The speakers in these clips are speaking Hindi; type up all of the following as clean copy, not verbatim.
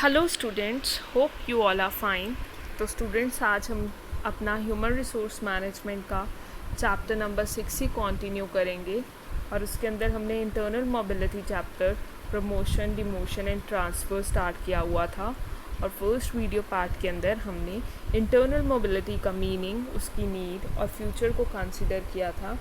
Hello students, hope you all are fine. तो स्टूडेंट्स, आज हम अपना ह्यूमन रिसोर्स मैनेजमेंट का चैप्टर नंबर 6 ही कंटिन्यू करेंगे और उसके अंदर हमने internal mobility chapter promotion, demotion and transfer start किया हुआ था। और फर्स्ट वीडियो पार्ट के अंदर हमने इंटरनल मोबिलिटी का मीनिंग, उसकी नीड और फ्यूचर को कंसिडर किया था।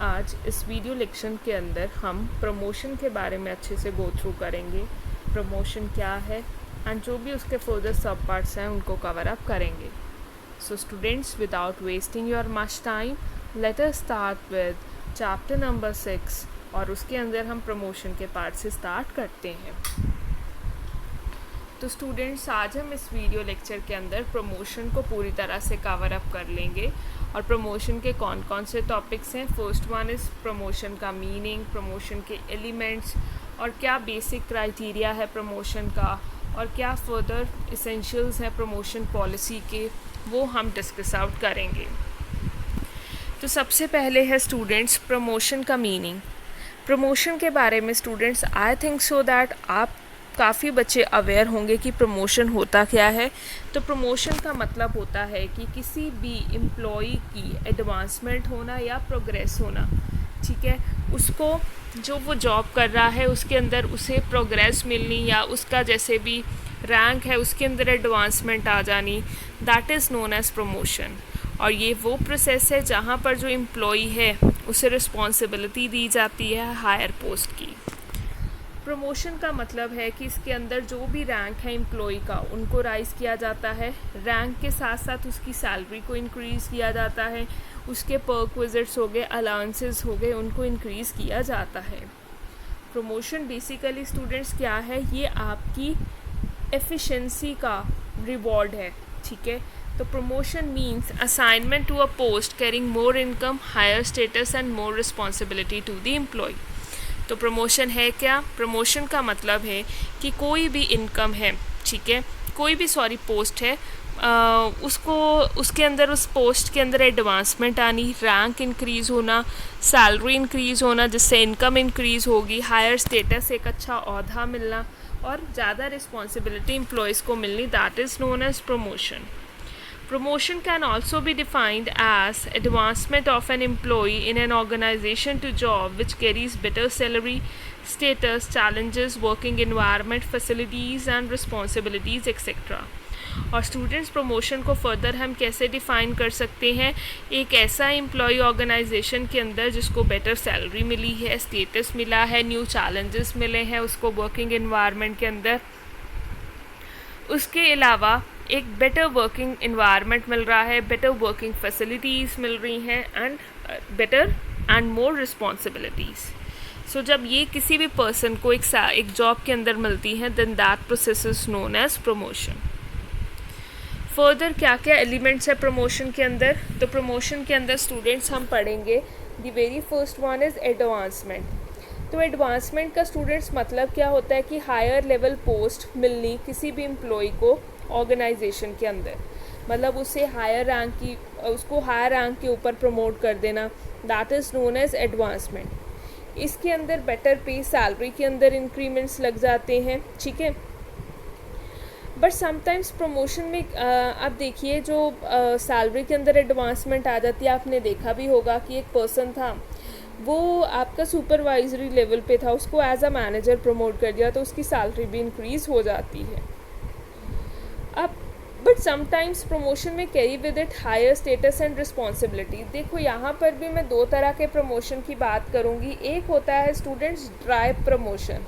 आज इस वीडियो लेक्चर के अंदर हम प्रमोशन के बारे में अच्छे से गो थ्रू करेंगे। प्रमोशन क्या है एंड जो भी उसके फर्दर सब पार्ट्स हैं उनको कवर अप करेंगे। So students, without wasting your much time, let us start with chapter number 6 और उसके अंदर हम प्रमोशन के पार्ट से स्टार्ट करते हैं। तो स्टूडेंट्स, आज हम इस वीडियो लेक्चर के अंदर प्रमोशन को पूरी तरह से कवर अप कर लेंगे। और प्रमोशन के कौन कौन से टॉपिक्स हैं? फर्स्ट वन इज़ प्रमोशन का मीनिंग, प्रमोशन के एलिमेंट्स और क्या बेसिक क्राइटेरिया है प्रमोशन का, और क्या फर्दर इसेंशियल्स हैं प्रमोशन पॉलिसी के, वो हम डिस्कस आउट करेंगे। तो सबसे पहले है स्टूडेंट्स प्रमोशन का मीनिंग। प्रमोशन के बारे में students, I think so that आप काफ़ी बच्चे अवेयर होंगे कि प्रमोशन होता क्या है। तो प्रमोशन का मतलब होता है कि किसी भी एम्प्लॉई की एडवांसमेंट होना या प्रोग्रेस होना, ठीक है। उसको जो वो जॉब कर रहा है उसके अंदर उसे प्रोग्रेस मिलनी या उसका जैसे भी रैंक है उसके अंदर एडवांसमेंट आ जानी, that is known as promotion. और ये वो प्रोसेस है जहाँ पर जो एम्प्लॉई है उसे रिस्पॉन्सिबिलिटी दी जाती है हायर पोस्ट की। प्रमोशन का मतलब है कि इसके अंदर जो भी रैंक है एम्प्लॉई का उनको राइज़ किया जाता है। रैंक के साथ साथ उसकी सैलरी को इंक्रीज़ किया जाता है, उसके परक्विजिट्स हो गए, अलाउंसेस हो गए, उनको इंक्रीज़ किया जाता है। प्रमोशन बेसिकली स्टूडेंट्स क्या है? ये आपकी एफिशिएंसी का रिवॉर्ड है, ठीक है। तो promotion means assignment to a post carrying more income, higher status and more responsibility to the employee. तो प्रमोशन है क्या? प्रमोशन का मतलब है कि कोई भी इनकम है, ठीक है, कोई भी पोस्ट है, उसको उसके अंदर उस पोस्ट के अंदर एडवांसमेंट आनी, रैंक इंक्रीज़ होना, सैलरी इंक्रीज़ होना जिससे इनकम इंक्रीज़ होगी, हायर स्टेटस, एक अच्छा ओहदा मिलना और ज़्यादा रिस्पॉन्सिबिलिटी एम्प्लॉयज़ को मिलनी, that is known as promotion. Promotion can also be defined as advancement of an employee in an organization to job which carries better salary, status, challenges, working environment, facilities and responsibilities etc. और स्टूडेंट्स, प्रमोशन को फर्दर हम कैसे डिफ़ाइन कर सकते हैं? एक ऐसा एम्प्लॉय ऑर्गेनाइजेशन के अंदर जिसको बेटर सैलरी मिली है, स्टेटस मिला है, न्यू चैलेंजेस मिले हैं उसको वर्किंग एनवायरनमेंट के अंदर, उसके अलावा एक बेटर वर्किंग एनवायरनमेंट मिल रहा है, बेटर वर्किंग फैसिलिटीज़ मिल रही हैं and better and more responsibilities. So जब ये किसी भी पर्सन को एक जॉब के अंदर मिलती हैं, then that process is known as promotion. Further क्या क्या एलिमेंट्स है प्रमोशन के अंदर? तो प्रमोशन के अंदर स्टूडेंट्स हम पढ़ेंगे, the very first one is advancement. तो एडवांसमेंट का स्टूडेंट्स मतलब क्या होता है कि हायर लेवल पोस्ट मिलनी किसी भी एम्प्लॉय को ऑर्गेनाइजेशन के अंदर, मतलब उसको हायर रैंक के ऊपर प्रमोट कर देना, that is known as advancement. इसके अंदर बेटर पे, सैलरी के अंदर इंक्रीमेंट्स लग जाते हैं, ठीक है। बट समटाइम्स प्रमोशन में आप देखिए जो सैलरी के अंदर एडवांसमेंट आ जाती है, आपने देखा भी होगा कि एक पर्सन था, वो आपका सुपरवाइजरी लेवल पे था, उसको एज अ मैनेजर प्रमोट कर दिया तो उसकी सैलरी भी इंक्रीज़ हो जाती है। अब बट समटाइम्स प्रमोशन में carry with it higher status and responsibility. देखो, यहाँ पर भी मैं दो तरह के प्रमोशन की बात करूँगी। एक होता है students dry promotion,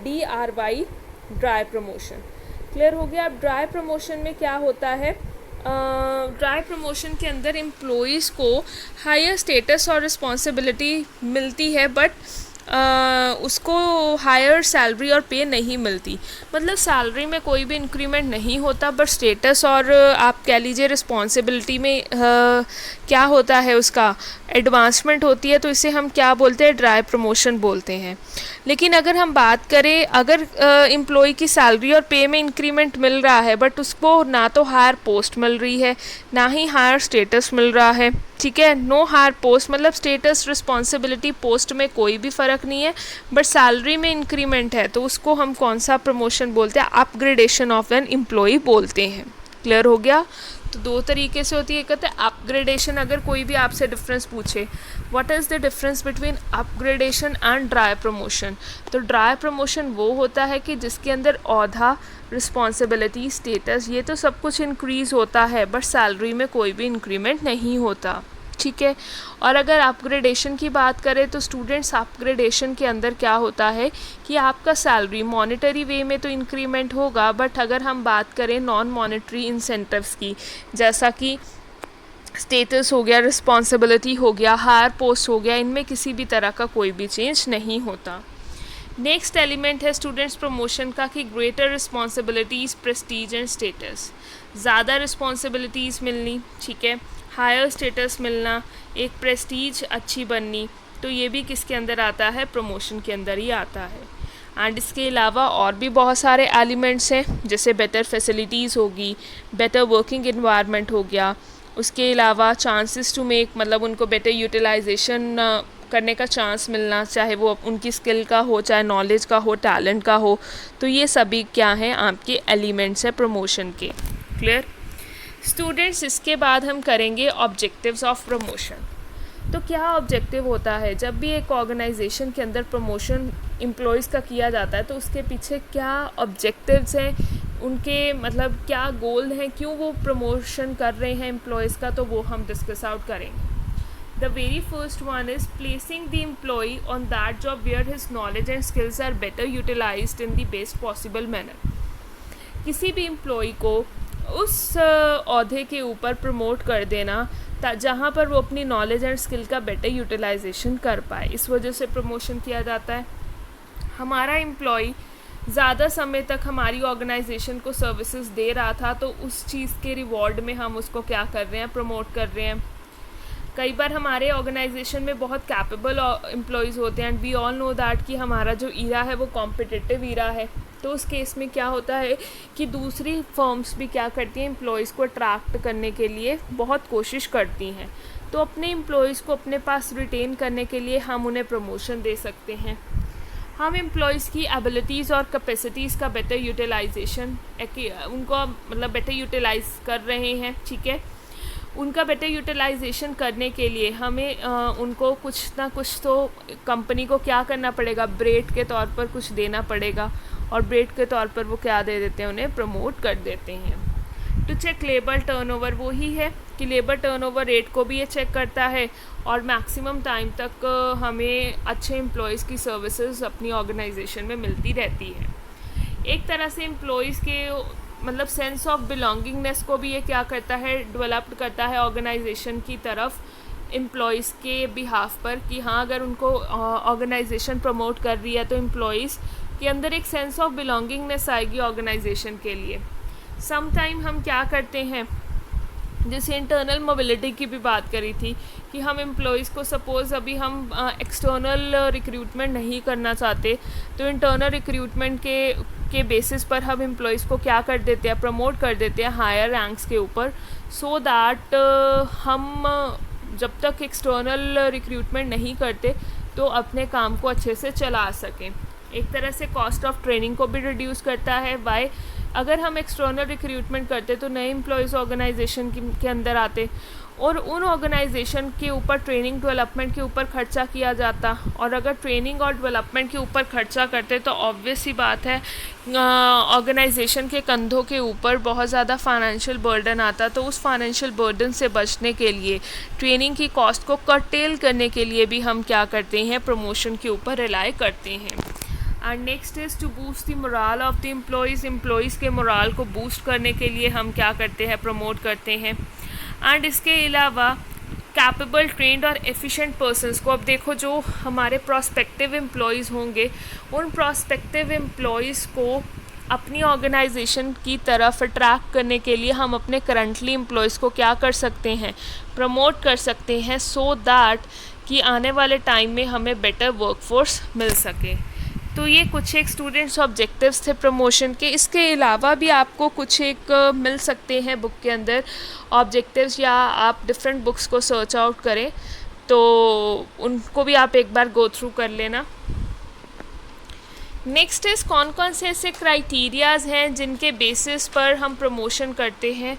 DRY, dry promotion. Clear हो गया? अब ड्राई प्रमोशन में क्या होता है? ड्राई प्रमोशन के अंदर एम्प्लॉइज़ को हायर स्टेटस और रिस्पॉन्सिबिलिटी मिलती है बट उसको हायर सैलरी और पे नहीं मिलती। मतलब सैलरी में कोई भी इंक्रीमेंट नहीं होता बट स्टेटस और आप कह लीजिए रिस्पॉन्सिबिलिटी में क्या होता है, उसका एडवांसमेंट होती है। तो इसे हम क्या बोलते हैं? ड्राई प्रमोशन बोलते हैं। लेकिन अगर हम बात करें, अगर एम्प्लॉय की सैलरी और पे में इंक्रीमेंट मिल रहा है बट उसको ना तो हायर पोस्ट मिल रही है ना ही हायर स्टेटस मिल रहा है, ठीक है, नो हायर पोस्ट, मतलब स्टेटस, रिस्पॉन्सिबिलिटी, पोस्ट में कोई भी फ़र्क फ़र्क नहीं है, बट सैलरी में इंक्रीमेंट है तो उसको हम कौन सा प्रमोशन बोलते हैं, अपग्रेडेशन ऑफ एन एम्प्लॉय बोलते हैं। क्लियर हो गया। तो दो तरीके से होती है, कहते हैं अपग्रेडेशन। अगर कोई भी आपसे डिफरेंस पूछे what is the difference between upgradation and dry promotion, तो ड्राई प्रमोशन वो होता है कि जिसके अंदर औहदा, रिस्पॉन्सिबिलिटी, स्टेटस ये तो सब कुछ इंक्रीज़ होता है बट सैलरी में कोई भी इंक्रीमेंट नहीं होता। ठीक है। और अगर अपग्रेडेशन की बात करें तो स्टूडेंट्स अपग्रेडेशन के अंदर क्या होता है कि आपका सैलरी मॉनेटरी वे में तो इंक्रीमेंट होगा, बट अगर हम बात करें नॉन मॉनेटरी इंसेंटिव्स की, जैसा कि स्टेटस हो गया, रिस्पॉन्सिबिलिटी हो गया, हायर पोस्ट हो गया, इनमें किसी भी तरह का कोई भी चेंज नहीं होता। नेक्स्ट एलिमेंट है स्टूडेंट्स प्रमोशन का कि greater responsibilities, Prestige and status. ज़्यादा रिस्पॉन्सिबिलिटीज़ मिलनी, ठीक है, हायर स्टेटस मिलना, एक प्रेस्टीज अच्छी बननी, तो ये भी किसके अंदर आता है, प्रमोशन के अंदर ही आता है। एंड इसके अलावा और भी बहुत सारे एलिमेंट्स हैं, जैसे बेटर फैसिलिटीज़ होगी, बेटर वर्किंग एनवायरनमेंट हो गया, उसके अलावा चांसेस टू मेक, मतलब उनको बेटर यूटिलाइजेशन करने का चांस मिलना, चाहे वो उनकी स्किल का हो, चाहे नॉलेज का हो, टैलेंट का हो, तो ये सभी क्या हैं, आपके एलिमेंट्स हैं प्रमोशन के। Clear students. इसके बाद हम करेंगे ऑब्जेक्टिव्स ऑफ प्रमोशन। तो क्या ऑब्जेक्टिव होता है, जब भी एक ऑर्गेनाइजेशन के अंदर प्रमोशन एम्प्लॉयज़ का किया जाता है तो उसके पीछे क्या ऑब्जेक्टिव्स हैं, उनके मतलब क्या गोल हैं, क्यों वो प्रमोशन कर रहे हैं एम्प्लॉयज़ का, तो वो हम डिस्कस आउट करेंगे। The very first one is placing the employee on that job where his knowledge and skills are better utilized in the best possible manner. किसी भी एम्प्लॉय को उस औहदे के ऊपर प्रमोट कर देना जहाँ पर वो अपनी नॉलेज एंड स्किल का बेटर यूटिलाइजेशन कर पाए, इस वजह से प्रमोशन किया जाता है। हमारा एम्प्लॉय ज़्यादा समय तक हमारी ऑर्गेनाइजेशन को सर्विसेज दे रहा था, तो उस चीज़ के रिवॉर्ड में हम उसको क्या कर रहे हैं, प्रमोट कर रहे हैं। कई बार हमारे ऑर्गेनाइजेशन में बहुत कैपेबल एम्प्लॉयज़ होते हैं and we all know that कि हमारा जो ईरा है वो कॉम्पिटिटिव ईरा है, तो उस केस में क्या होता है कि दूसरी फर्म्स भी क्या करती हैं, एम्प्लॉयज़ को अट्रैक्ट करने के लिए बहुत कोशिश करती हैं। तो अपने एम्प्लॉयज़ को अपने पास रिटेन करने के लिए हम उन्हें प्रमोशन दे सकते हैं। हम एम्प्लॉयज़ की एबिलिटीज़ और कैपेसिटीज़ का बेटर यूटिलाइजेशन, उनको मतलब बेटर यूटिलाइज कर रहे हैं, ठीक है। उनका बेटर यूटिलाइजेशन करने के लिए हमें उनको कुछ ना कुछ तो कंपनी को क्या करना पड़ेगा, ब्रेड के तौर पर कुछ देना पड़ेगा, और ब्रेड के तौर पर वो क्या दे देते हैं, उन्हें प्रमोट कर देते हैं। टू चेक लेबर टर्नओवर, वो ही है कि लेबर टर्नओवर रेट को भी ये चेक करता है और मैक्सिमम टाइम तक हमें अच्छे एम्प्लॉयज़ की सर्विसेज अपनी ऑर्गेनाइजेशन में मिलती रहती है। एक तरह से एम्प्लॉयज़ के मतलब सेंस ऑफ बिलोंगिंगनेस को भी ये क्या करता है, डेवलप करता है ऑर्गेनाइजेशन की तरफ एम्प्लॉयज़ के बिहाफ पर, कि हाँ अगर उनको ऑर्गेनाइजेशन प्रमोट कर रही है तो एम्प्लॉयज़ के अंदर एक सेंस ऑफ बिलोंगिंगनेस आएगी ऑर्गेनाइजेशन के लिए। सम टाइम हम क्या करते हैं, जैसे इंटरनल मोबिलिटी की भी बात करी थी कि हम एम्प्लॉयज़ को सपोज़ अभी हम एक्सटर्नल रिक्रूटमेंट नहीं करना चाहते, तो इंटरनल रिक्रूटमेंट के बेसिस पर हम एम्प्लॉयज़ को क्या कर देते हैं, प्रमोट कर देते हैं हायर रैंक्स के ऊपर, सो दैट हम जब तक एक्सटर्नल रिक्रूटमेंट नहीं करते तो अपने काम को अच्छे से चला सकें। एक तरह से कॉस्ट ऑफ ट्रेनिंग को भी रिड्यूस करता है। बाय अगर हम एक्सटर्नल रिक्रूटमेंट करते तो नए एम्प्लॉयज़ ऑर्गेनाइजेशन के अंदर आते और उन ऑर्गेनाइजेशन के ऊपर ट्रेनिंग डेवलपमेंट के ऊपर खर्चा किया जाता, और अगर ट्रेनिंग और डेवलपमेंट के ऊपर खर्चा करते तो ऑब्वियस ही बात है ऑर्गेनाइजेशन के कंधों के ऊपर बहुत ज़्यादा फाइनेंशियल बर्डन आता। तो उस फाइनेंशियल बर्डन से बचने के लिए, ट्रेनिंग की कॉस्ट को कर्टेल करने के लिए भी हम क्या करते हैं, प्रमोशन के ऊपर रिलाई करते हैं। And next is to boost the morale of the employees के मोराल को बूस्ट करने के लिए हम क्या करते हैं, प्रमोट करते हैं। एंड इसके अलावा कैपेबल, ट्रेंड और एफिशिएंट पर्सन्स को, अब देखो जो हमारे प्रॉस्पेक्टिव एम्प्लॉयज़ होंगे उन प्रॉस्पेक्टिव एम्प्लॉयज़ को अपनी ऑर्गेनाइजेशन की तरफ अट्रैक्ट करने के लिए हम अपने करंटली एम्प्लॉयज़ को क्या कर सकते हैं, प्रमोट कर सकते हैं, सो दैट कि आने वाले टाइम में हमें बेटर वर्कफोर्स मिल सके। तो ये कुछ एक स्टूडेंट्स ऑब्जेक्टिव्स थे प्रमोशन के। इसके अलावा भी आपको कुछ एक मिल सकते हैं बुक के अंदर ऑब्जेक्टिव्स, या आप डिफरेंट बुक्स को सर्च आउट करें। तो उनको भी आप एक बार गो थ्रू कर लेना। नेक्स्ट इज़ कौन कौन से ऐसे क्राइटेरियाज़ हैं जिनके बेसिस पर हम प्रमोशन करते हैं।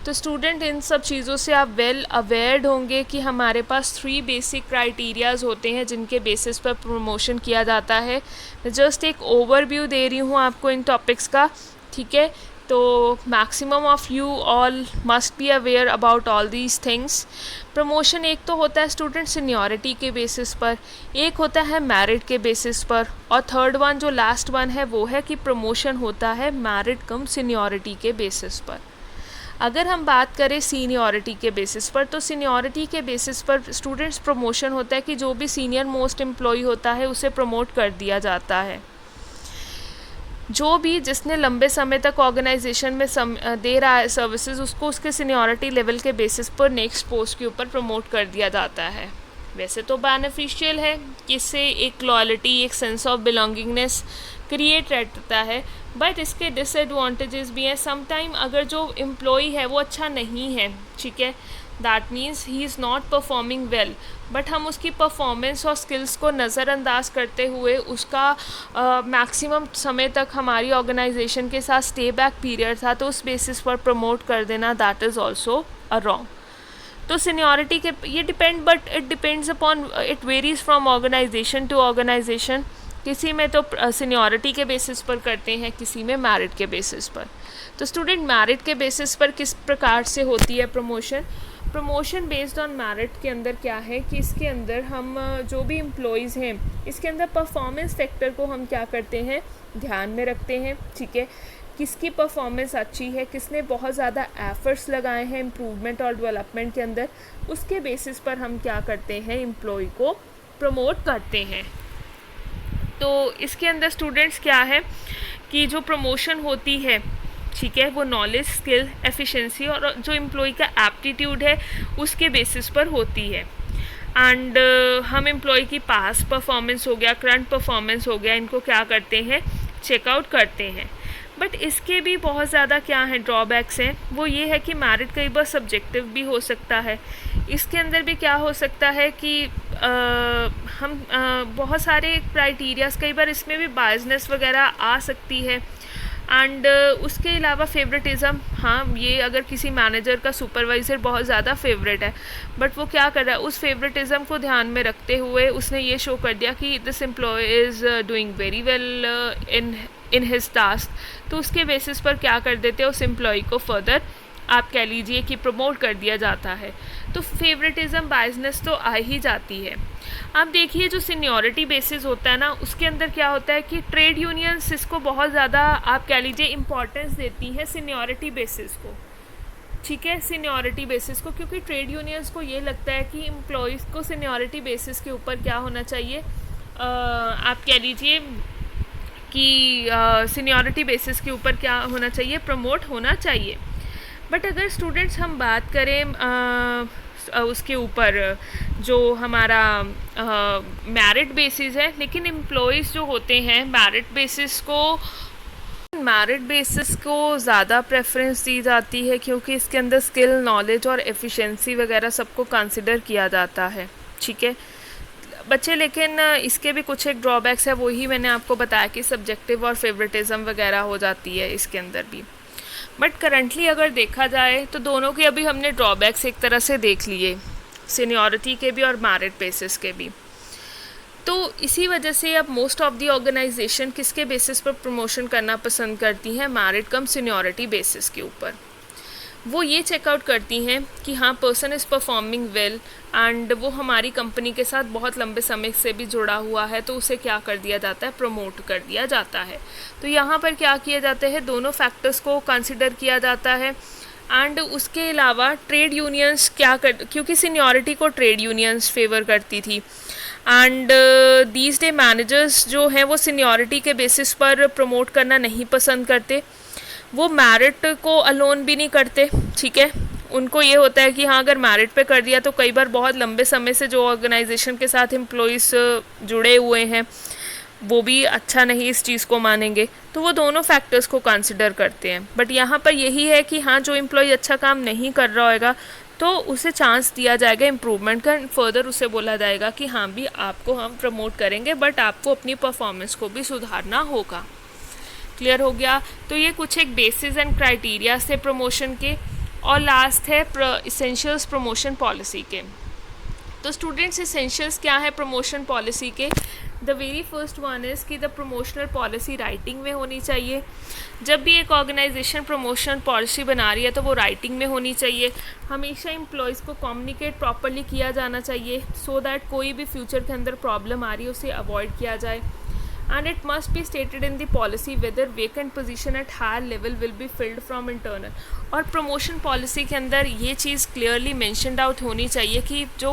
तो स्टूडेंट इन सब चीज़ों से आप वेल अवेयर्ड होंगे कि हमारे पास 3 बेसिक क्राइटेरियाज़ होते हैं जिनके बेसिस पर प्रमोशन किया जाता है। मैं जस्ट एक ओवरव्यू दे रही हूँ आपको इन टॉपिक्स का, ठीक है। तो maximum of you all must be aware about all these things. Promotion एक तो होता है स्टूडेंट सीनियरिटी के बेसिस पर, एक होता है मेरिट के बेसिस पर, और थर्ड वन जो लास्ट वन है वो है कि प्रमोशन होता है मेरिट कम सीनियरिटी के बेसिस पर। अगर हम बात करें सीनियरिटी के बेसिस पर, तो सीनियरिटी के बेसिस पर स्टूडेंट्स प्रमोशन होता है कि जो भी सीनियर मोस्ट एम्प्लॉय होता है उसे प्रमोट कर दिया जाता है। जो भी जिसने लंबे समय तक ऑर्गेनाइजेशन में दे रहा है सर्विसेज, उसको उसके सीनियरिटी लेवल के बेसिस पर नेक्स्ट पोस्ट के ऊपर प्रमोट कर दिया जाता है। वैसे तो बेनिफिशियल है कि इससे एक लॉयल्टी, एक सेंस ऑफ बिलोंगिंगनेस क्रिएट रहता है, बट इसके डिसएडवांटेजेस भी हैं। समटाइम अगर जो एम्प्लॉय है वो अच्छा नहीं है, ठीक है, that means he is not performing well, but हम उसकी परफॉर्मेंस और स्किल्स को नज़रअंदाज करते हुए उसका मैक्सिमम समय तक हमारी ऑर्गेनाइजेशन के साथ स्टे बैक पीरियड था, तो उस बेसिस पर प्रमोट कर देना that is also a wrong. तो सीनियरिटी के ये depend, but it depends upon, it varies from organisation to organisation. किसी में तो सीनियरिटी के बेसिस पर करते हैं, किसी में मेरिट के बेसिस पर। तो स्टूडेंट मेरिट के बेसिस पर किस प्रकार से होती है promotion? Promotion based on merit के अंदर क्या है कि इसके अंदर हम जो भी एम्प्लॉयज़ हैं, इसके अंदर परफॉर्मेंस फैक्टर को हम क्या करते हैं, ध्यान में रखते हैं, ठीक है। किसकी परफॉर्मेंस अच्छी है, किसने बहुत ज़्यादा एफर्ट्स लगाए हैं इम्प्रूवमेंट और डेवलपमेंट के अंदर, उसके बेसिस पर हम क्या करते हैं, एम्प्लॉय को प्रमोट करते हैं। तो इसके अंदर स्टूडेंट्स क्या है कि जो प्रमोशन होती है, ठीक है, वो नॉलेज, स्किल, एफिशिएंसी और जो एम्प्लॉय का एप्टीट्यूड है उसके बेसिस पर होती है। एंड हम एम्प्लॉय की पास परफॉर्मेंस हो गया, करंट परफॉर्मेंस हो गया, इनको क्या करते हैं, चेकआउट करते हैं। बट इसके भी बहुत ज़्यादा क्या हैं, ड्रॉबैक्स हैं। वो ये है कि मेरिट कई बार सब्जेक्टिव भी हो सकता है। इसके अंदर भी क्या हो सकता है कि हम बहुत सारे क्राइटेरियाज़, कई बार इसमें भी बायसनेस वगैरह आ सकती है। एंड उसके अलावा फेवरेटिज़म, हाँ, ये अगर किसी मैनेजर का सुपरवाइज़र बहुत ज़्यादा फेवरेट है, बट वो क्या कर रहा है, उस फेवरेटिज़म को ध्यान में रखते हुए उसने ये शो कर दिया कि this employee is doing very well in his task, तो उसके बेसिस पर क्या कर देते हैं, उस एम्प्लॉय को फर्दर आप कह लीजिए कि प्रमोट कर दिया जाता है। तो फेवरेटिज़म, बायसनेस तो आ ही जाती है। आप देखिए जो सीनियरिटी बेसिस होता है ना, उसके अंदर क्या होता है कि ट्रेड यूनियंस इसको बहुत ज़्यादा आप कह लीजिए इम्पॉर्टेंस देती हैं सीनियरिटी बेसिस को, ठीक है, सीनियरिटी बेसिस को, क्योंकि ट्रेड यूनियंस को ये लगता है कि एम्प्लॉयज़ को सीनियरिटी बेसिस के ऊपर क्या होना चाहिए, आप कह लीजिए कि सीनियरिटी बेसिस के ऊपर क्या होना चाहिए, प्रमोट होना चाहिए। बट अगर स्टूडेंट्स हम बात करें उसके ऊपर जो हमारा मेरिट बेसिस है, लेकिन एम्प्लॉयज़ जो होते हैं मेरिट बेसिस को ज़्यादा प्रेफरेंस दी जाती है, क्योंकि इसके अंदर स्किल, नॉलेज और एफिशिएंसी वगैरह सबको कंसिडर किया जाता है, ठीक है बच्चे। लेकिन इसके भी कुछ एक ड्रॉबैक्स है, वही मैंने आपको बताया कि सब्जेक्टिव और फेवरेटिज़म वगैरह हो जाती है इसके अंदर भी। बट करंटली अगर देखा जाए तो दोनों के अभी हमने ड्रॉबैक्स एक तरह से देख लिए, सीनियरिटी के भी और मेरिट बेसिस के भी। तो इसी वजह से अब मोस्ट ऑफ दी ऑर्गेनाइजेशन किसके बेसिस पर प्रमोशन करना पसंद करती हैं, मेरिट कम सीनियरिटी बेसिस के ऊपर। वो ये चेकआउट करती हैं कि हाँ, person is performing well and वो हमारी कंपनी के साथ बहुत लंबे समय से भी जुड़ा हुआ है, तो उसे क्या कर दिया जाता है, प्रमोट कर दिया जाता है। तो यहाँ पर क्या किया जाता है, दोनों फैक्टर्स को कंसिडर किया जाता है। एंड उसके अलावा ट्रेड यूनियंस क्या कर, क्योंकि सीनियरिटी को ट्रेड यूनियंस फेवर करती थी, एंड दीज डे मैनेजर्स जो हैं वो सीनियरिटी के बेसिस पर प्रमोट करना नहीं पसंद करते। वो मेरिट को अलोन भी नहीं करते, ठीक है। उनको ये होता है कि हाँ, अगर मेरिट पे कर दिया तो कई बार बहुत लंबे समय से जो ऑर्गेनाइजेशन के साथ एम्प्लॉयज़ जुड़े हुए हैं वो भी अच्छा नहीं इस चीज़ को मानेंगे, तो वो दोनों फैक्टर्स को कंसिडर करते हैं। बट यहाँ पर यही है कि हाँ, जो एम्प्लॉय अच्छा काम नहीं कर रहा होगा तो उसे चांस दिया जाएगा इम्प्रूवमेंट का, फर्दर उसे बोला जाएगा कि हाँ भी आपको हम प्रमोट करेंगे, बट आपको अपनी परफॉर्मेंस को भी सुधारना होगा। क्लियर हो गया। तो ये कुछ एक बेसिस एंड क्राइटेरिया थे प्रमोशन के। और लास्ट है इसेंशियल्स प्रमोशन पॉलिसी के। तो स्टूडेंट्स इसेंशियल्स क्या है प्रमोशन पॉलिसी के? The very first one is कि द प्रमोशनल पॉलिसी राइटिंग में होनी चाहिए। जब भी एक ऑर्गेनाइजेशन प्रमोशनल पॉलिसी बना रही है तो वो राइटिंग में होनी चाहिए। हमेशा एम्प्लॉयज़ को कम्युनिकेट प्रॉपरली किया जाना चाहिए, सो दैट कोई भी फ्यूचर के अंदर प्रॉब्लम आ रही है उसे अवॉइड किया जाए। And it must be stated in the policy whether vacant position at higher level will be filled from internal। और प्रमोशन पॉलिसी के अंदर ये चीज़ क्लियरली मेंशनड आउट होनी चाहिए कि जो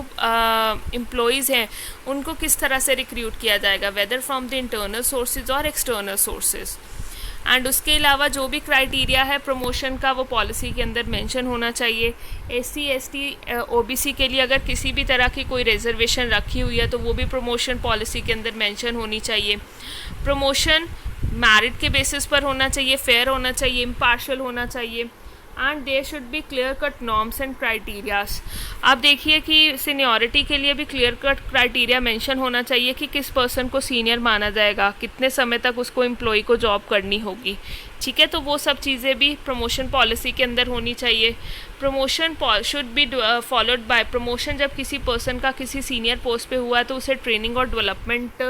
एम्प्लॉयज़ हैं उनको किस तरह से रिक्रूट किया जाएगा, whether from the internal sources और एक्सटर्नल सोर्सेज। एंड उसके अलावा जो भी क्राइटेरिया है प्रमोशन का वो पॉलिसी के अंदर मेंशन होना चाहिए। SC ST OBC के लिए अगर किसी भी तरह की कोई रिजर्वेशन रखी हुई है तो वो भी प्रमोशन पॉलिसी के अंदर मेंशन होनी चाहिए। प्रमोशन मेरिट के बेसिस पर होना चाहिए, फेयर होना चाहिए, इम्पार्शियल होना चाहिए, and there should be clear cut norms and criterias. आप देखिए कि सीनियरिटी के लिए भी क्लियर कट क्राइटेरिया मेंशन होना चाहिए कि किस पर्सन को सीनियर माना जाएगा, कितने समय तक उसको एम्प्लॉय को जॉब करनी होगी। ठीक है, तो वो सब चीज़ें भी प्रमोशन पॉलिसी के अंदर होनी चाहिए। Promotion should be followed by promotion. जब किसी पर्सन का किसी सीनियर पोस्ट पे हुआ है तो उसे ट्रेनिंग और डेवलपमेंट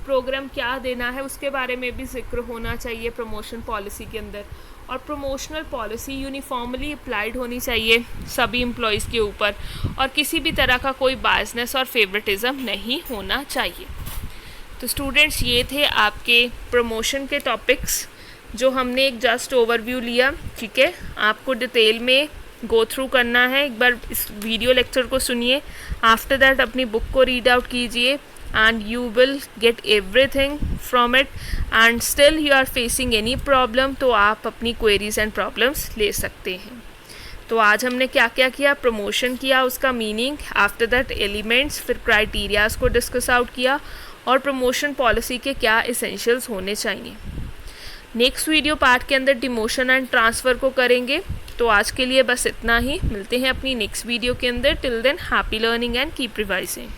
प्रोग्राम क्या देना है उसके बारे में भी जिक्र होना चाहिए प्रमोशन पॉलिसी के अंदर। और प्रमोशनल पॉलिसी यूनिफॉर्मली अप्लाइड होनी चाहिए सभी एम्प्लॉयज़ के ऊपर, और किसी भी तरह का कोई बायसनेस और फेवरेटिज़म नहीं होना चाहिए। तो स्टूडेंट्स ये थे आपके प्रमोशन के टॉपिक्स जो हमने एक जस्ट ओवरव्यू लिया। ठीक है, आपको डिटेल में गो थ्रू करना है। एक बार इस वीडियो लेक्चर को सुनिए, आफ्टर दैट अपनी बुक को रीड आउट कीजिए and you will get everything from it, and still you are facing any problem तो आप अपनी queries and problems ले सकते हैं। तो आज हमने क्या क्या किया, प्रमोशन किया, उसका मीनिंग, आफ्टर दैट एलिमेंट्स, फिर क्राइटेरियाज को डिस्कस आउट किया, और प्रमोशन पॉलिसी के क्या इसेंशियल्स होने चाहिए। नेक्स्ट वीडियो पार्ट के अंदर डिमोशन एंड ट्रांसफ़र को करेंगे। तो आज के लिए बस इतना ही, मिलते हैं अपनी नेक्स्ट वीडियो के अंदर। Till than happy learning and keep revising.